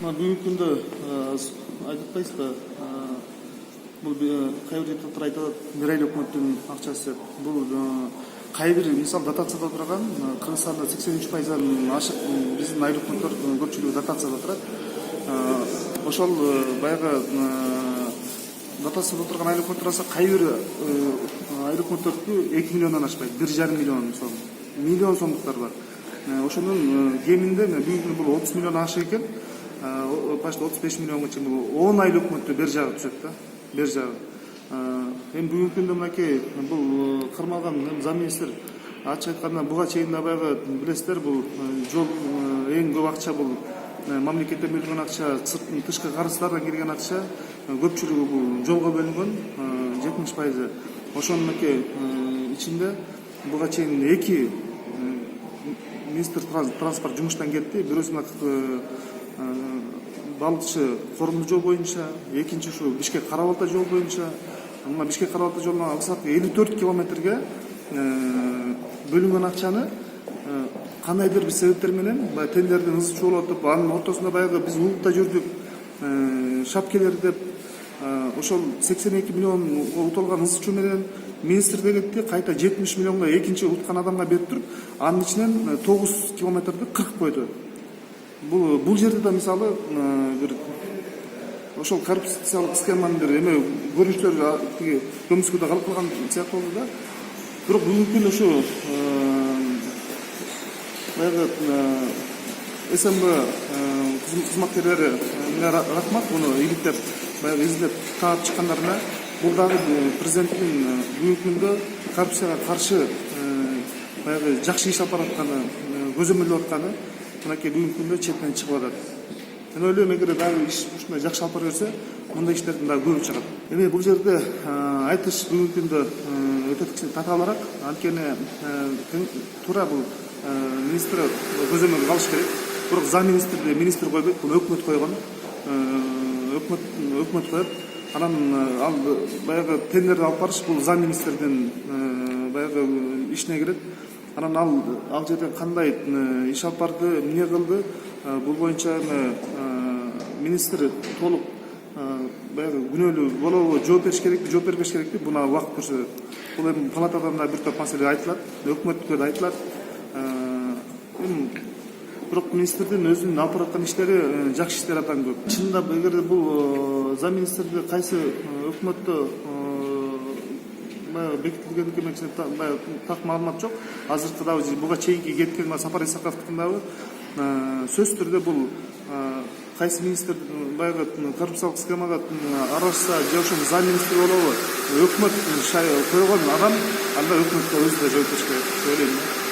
Бүгүнкү күндө айтып атпайсызбы, бул кай бир депутаттар айтат, бир айыл өкмөттүн акчасы. Бул кай бир мисалы дотацияда турган Кыргызстанда 83%-дан ашык биздин айыл өкмөттөр көпчүлүгү дотацияда турат. Ошол баягы дотацияда турган айыл өкмөттөр алса, кай бир айыл өкмөттөрдүкү 2 миллиондон ашпайт, 1,5 миллион сом. Миллион сомдуктар бар. Ошонун кеминде бүгүнкү бул 30 миллион ашык экен. Почти 35 миллионга чейин бул 10 айыл өкмөттө бер жагы түшөт да. Бер жагы. Эми бүгүнкү күндө мынакей бул кармалган зам министр ачык айтканда буга чейин да баягы билесиздер, бул жол эң көп акча бул мамлекеттен бөлүнгөн акча, тышкы карыздардан кирген акча көпчүлүгү бул жолго бөлүнгөн 70%. Ошонун мынакей ичинде буга чейин 2 министр транспорт жумуштан кетти. Бирөөсү балыкчы корумдуу жол боюнча, экинчи ушу Бишкек Кара Балта жол боюнча. Мына Бишкек Кара Балта жолуна алсак 54 километрге бөлүнгөн акчаны кандайдыр бир себептер менен баягы тендердин ызы чуу болуп атып, анын ортосунда баягы биз улукта жүрдүк, шапкелер деп ошол 82 миллион утулган ызы чуу менен министрде кетти, кайта 70 миллионго экинчи уткан адамга берип туруп, анын ичинен 9 километрди кыркып койду. Бул жерде да мисалы бир ошол коррупциялык схеманын бир эме көрүнүштөр тиги көмүскөдө калып калган сыяктуу болду да. Бирок бүгүнкү күндө ушу баягы СМБ кызматкерлери рахмат, муну иликтеп баягы издеп таап чыккандарына. Бул дагы президенттин бүгүнкү күндө коррупцияга каршы баягы жакшы иш алып баратканы, көзөмөлдөп атканы мынакей бүгүнкү күндө четинен чыгып атат. Мен ойлойм, эгер дагы иш ушундай жакшы алып бара берсе, мындай иштердин дагы көбү чыгат. Эми бул жерде айтыш бүгүнкү күндө өтө татаалыраак, анткени туура бул министр көзөмөлгө алыш керек. Бирок зам министрди министр койбойт, бул өкмөт койгон. Өкмөт коет. Анан ал баягы тендерди алып барыш бул зам министрдин баягы ишине кирет. Анан ал жерде кандай иш алып барды, эмне кылды, бул боюнча министр толук баягы күнөөлүү болобу, жооп бериш керекпи, жооп бербеш керекпи, буна убакыт көрсөтөт. Бул эми палатадан да бир топ маселе айтылат, өкмөткө да айтылат. Бирок министрдин өзүнүн алып бараткан иштери жакшы иштер абдан көп. Чынында эгер бул зам министрди кайсы өкмөттө бекитилгендиги менен так маалымат жок. Азыркы дагы буга чейинки кеткен Сапар Исаковдун дагы сөзсүз түрдө бул кайсы министр баягы коррупциялык схемага аралашса, же ошол зам министр болобу, өкмөт койгон адам, анда өкмөткө өзү да жооп бериш керек деп ойлойм.